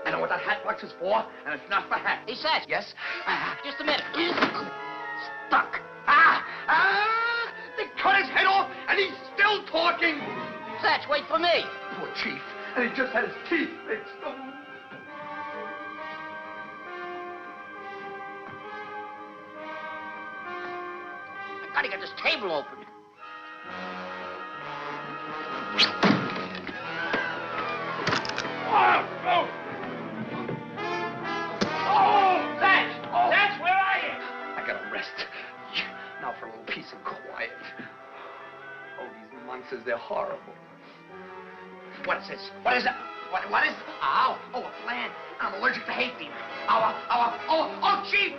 I know what that hat box is for, and it's not for hat. He says. Yes? Just a minute. Stuck. They cut his head off, and he's still talking. Satch, wait for me. Poor Chief. And he just had his teeth fixed. I gotta get this table open. That's where I am. I gotta rest. Now for a little peace and quiet. Oh, these monsters, they're horrible. What is this? What is it? What is... Ow. Oh, a plant. I'm allergic to hay fever. Ow. Oh, Chief,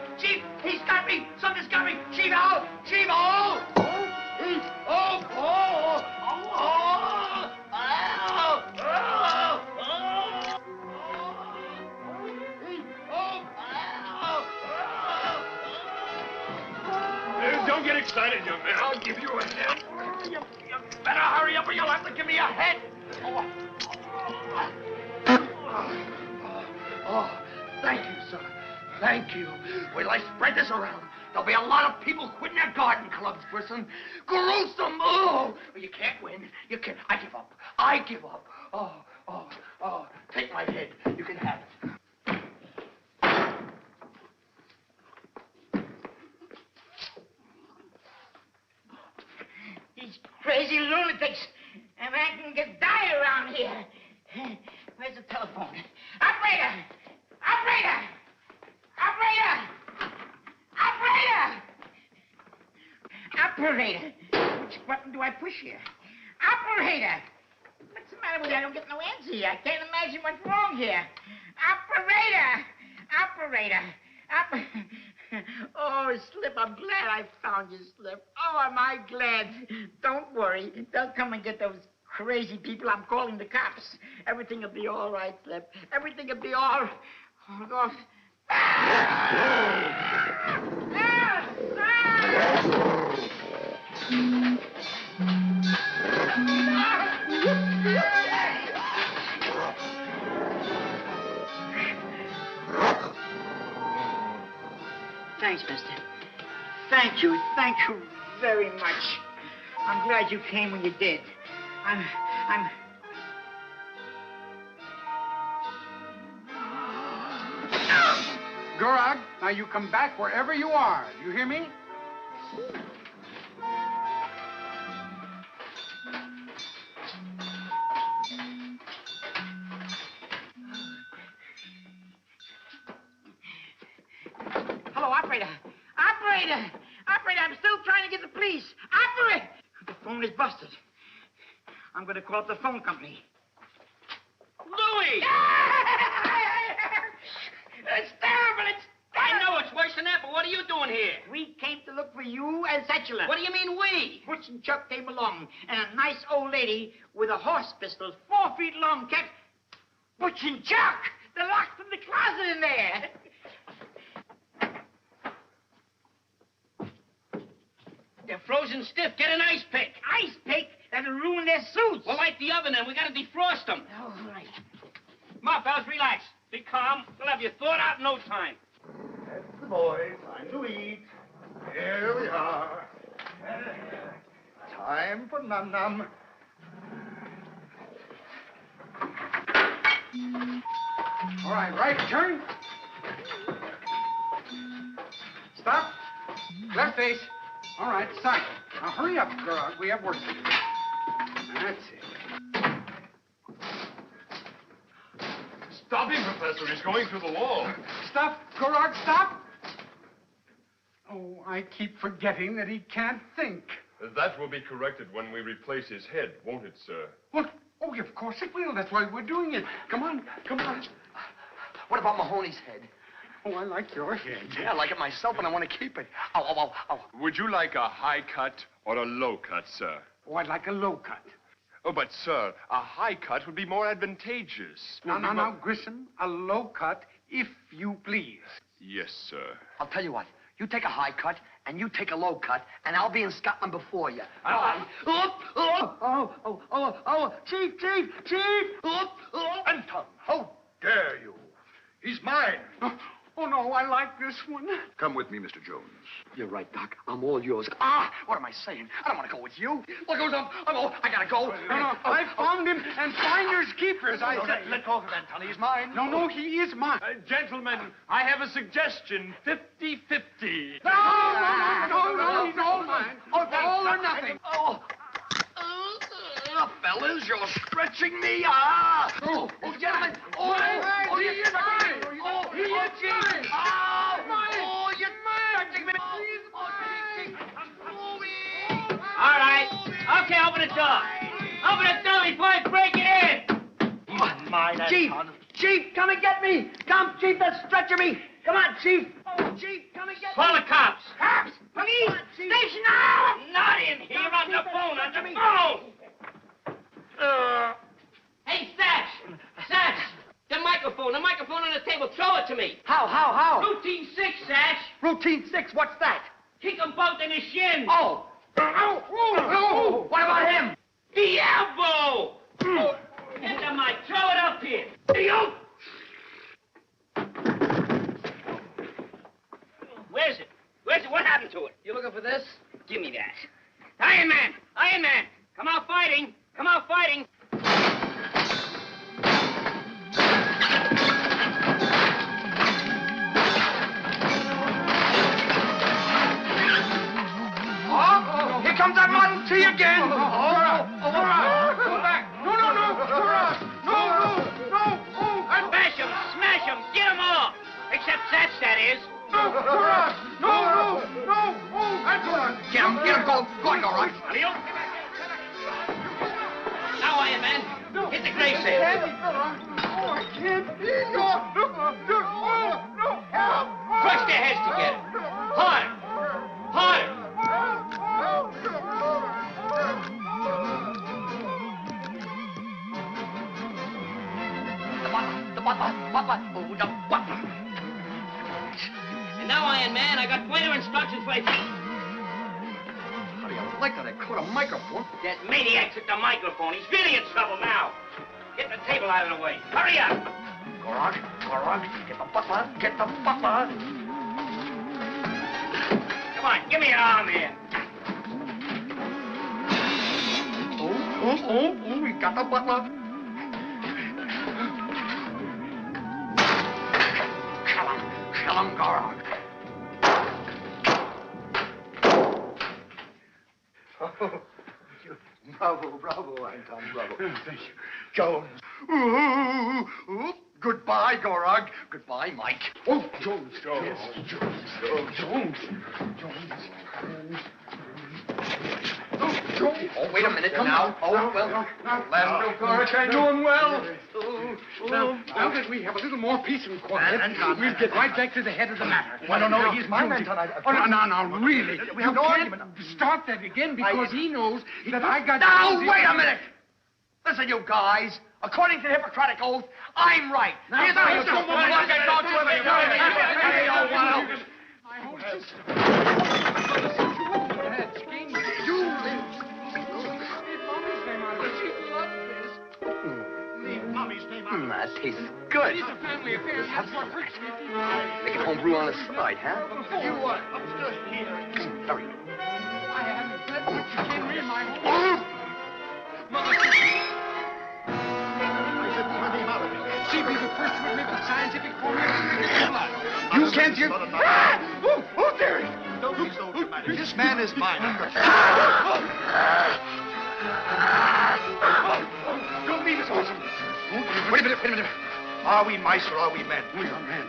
he's got me. Something's got me. Chief, ow. Chief, oh. Don't get excited, young man. I'll give you a head. You better hurry up or you'll have to give me a head. Oh, thank you, sir. Thank you. Wait till I spread this around. There'll be a lot of people quitting their garden clubs, Grissom. Gruesome. Oh, you can't win. You can't. I give up. Oh. Take my head. You can have it. These crazy lunatics. And I can get die around here. Where's the telephone? Operator! Which button do I push here? Operator! What's the matter with you? I don't get no answer here. I can't imagine what's wrong here. Operator! Oh, Slip, I'm glad I found you, Slip. Oh, am I glad. Don't worry. They'll come and get those crazy people. I'm calling the cops. Everything will be all right, Slip. Everything will be all... Oh, Thanks, mister. Thank you very much. I'm glad you came when you did. Gorog, now you come back wherever you are. You hear me? Hello, operator. Operator, I'm still trying to get the police. Operator! The phone is busted. I'm going to call up the phone company. Louis! It's terrible. I know it's worse than that, but what are you doing here? We came to look for you and Setula. What do you mean, we? Butch and Chuck came along, and a nice old lady with a horse pistol, 4 feet long, kept... Butch and Chuck! They're locked in the closet in there. They're frozen stiff. Get an ice pick. Ice pick? That'll ruin their suits. Well, light the oven, then. We got to defrost them. All right. Come on, fellas, relax. Be calm. We'll have you thawed out in no time. That's the boys. Time to eat. Here we are. time for num-num. All right, right turn. Stop. Left face. All right, side. Now hurry up, Gerard. We have work to do. That's it. Stop him, Professor. He's going through the wall. Stop, Gerard, stop. Oh, I keep forgetting that he can't think. That will be corrected when we replace his head, won't it, sir? What? Oh, of course it will. That's why we're doing it. Come on, come on. What about Mahoney's head? Oh, I like your head. Yeah, I like it myself, and I want to keep it. Ow, ow, ow, ow. Would you like a high cut or a low cut, sir? Oh, I'd like a low cut. Oh, but, sir, a high cut would be more advantageous. Now, Grissom, a low cut, if you please. Yes, sir. I'll tell you what. You take a high cut, and you take a low cut, and I'll be in Scotland before you. Chief! Anton, how dare you? He's mine. Oh, no, I like this one. Come with me, Mr. Jones. You're right, Doc. I'm all yours. What am I saying? I don't want to go with you. Look who's up. I gotta go. No, I found him, and finders keepers, I said. Let go of him, Anton. He's mine. No, he is mine. Gentlemen, I have a suggestion. 50-50. No, he's all mine. All or nothing. Fellas, you're stretching me. Gentlemen. He is mine. He is mine. You're stretching me. All right. Okay, open the door. Open the door before I break it in. Mine, Chief, come and get me. Come, Chief, that's stretching me. Come on, Chief. Chief, come and get me. Call the cops. Cops! Police! Station now! Not in here. On the phone. On the phone. Hey, Satch! The microphone on the table. Throw it to me. How? Routine 6, Satch. Routine 6, what's that? Kick them both in the shins. Oh. What about him? The elbow. Get the mic. Throw it up here. Where's it? What happened to it? You looking for this? Give me that. Iron Man. Come out fighting. Here comes that Model T again. All right. Go back. No. Smash him. Get them all. Except Satch, that is. No. Get him, go on, all right. Now, Iron Man. Hit the grave sale. I can't. Crush their heads together. Harder. The butler. And now, Iron Man, I got further instructions for you. How do you like that? I caught a microphone. That maniac's at the microphone. He's really in trouble now. Get the table out of the way. Hurry up. Gorog, get the butler. Come on, give me an arm here. We got the butler. Kill him, Gorog. Bravo, Anton, bravo. Thank you. Jones. Goodbye, Gorog. Goodbye, Mike. Oh, Jones. Yes, Jones. Oh, wait a minute now. Last Gorog, I'm doing well. Now that we have a little more peace and quiet, we'll get right back to the head of the matter. No, he's mine, Anton. No, really. We have no argument. Start that again because he knows that I got... Now, wait a minute. Listen, you guys. According to the Hippocratic Oath, I'm right. Here's how you do That tastes good. It's a family affair. That's what hurts me. Make it homebrew on the side, huh? You upstairs here. Hurry. I haven't said much. You can't read my home. specific formula. You can't give... Oh, Derek! Don't be so dramatic. This man is mine. Don't leave us, Orson. Wait a minute. Are we mice or are we men? We are men.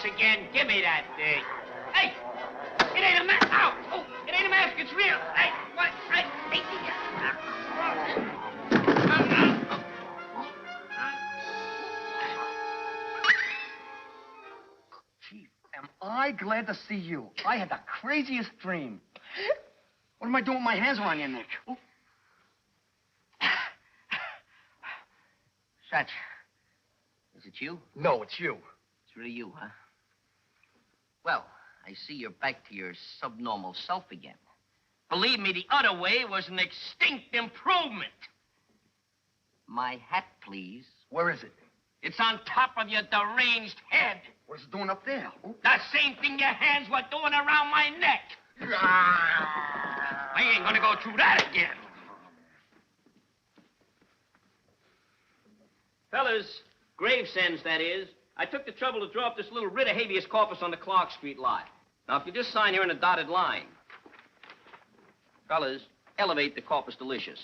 Again, give me that thing. Hey, it ain't a mask. Ow! Oh, it ain't a mask. It's real. Hey, what? Hey. Chief, am I glad to see you. I had the craziest dream. What am I doing with my hands around your neck? Oh. Satch, is it you? No, it's you. It's really you, huh? Well, I see you're back to your subnormal self again. Believe me, the other way was an extinct improvement. My hat, please. Where is it? It's on top of your deranged head. What is it doing up there? Oh. The same thing your hands were doing around my neck. I ain't gonna go through that again. Fellas, Gravesends, that is. I took the trouble to draw up this little writ of habeas corpus on the Clark Street lot. Now, if you just sign here in a dotted line. Fellas, elevate the corpus delicious.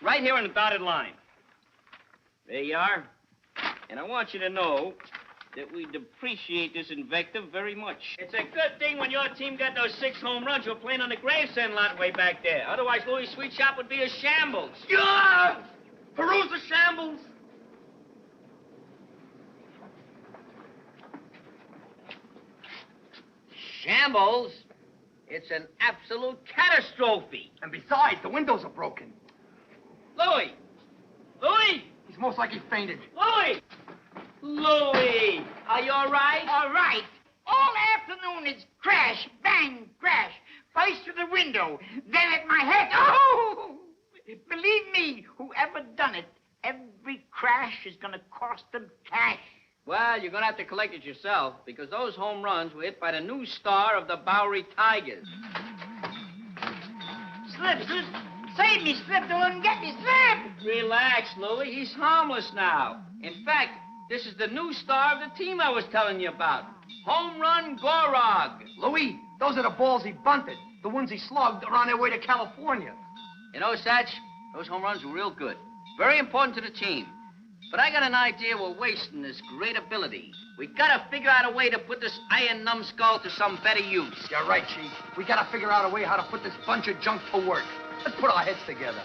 Right here in a dotted line. There you are. And I want you to know that we depreciate this invective very much. It's a good thing when your team got those 6 home runs you were playing on the Gravesend lot way back there. Otherwise, Louis' sweet shop would be a shambles. Yeah! Peruse the shambles. Shambles? It's an absolute catastrophe. And besides, the windows are broken. Louis! Louis! He's most likely fainted. Louis! Louis! Are you all right? All right. All afternoon it's crash, bang, crash. First to the window, then at my head. Oh! Believe me, whoever done it, every crash is gonna cost them cash. Well, you're going to have to collect it yourself, because those home runs were hit by the new star of the Bowery Tigers. Slip. Save me, Slip. Don't let him get me, Slip. Relax, Louis. He's harmless now. In fact, this is the new star of the team I was telling you about. Home Run Gorog. Louis, those are the balls he bunted. The ones he slugged are on their way to California. You know, Satch, those home runs were real good. Very important to the team. But I got an idea we're wasting this great ability. We gotta figure out a way to put this iron numbskull to some better use. You're right, Chief. We gotta figure out a way how to put this bunch of junk to work. Let's put our heads together.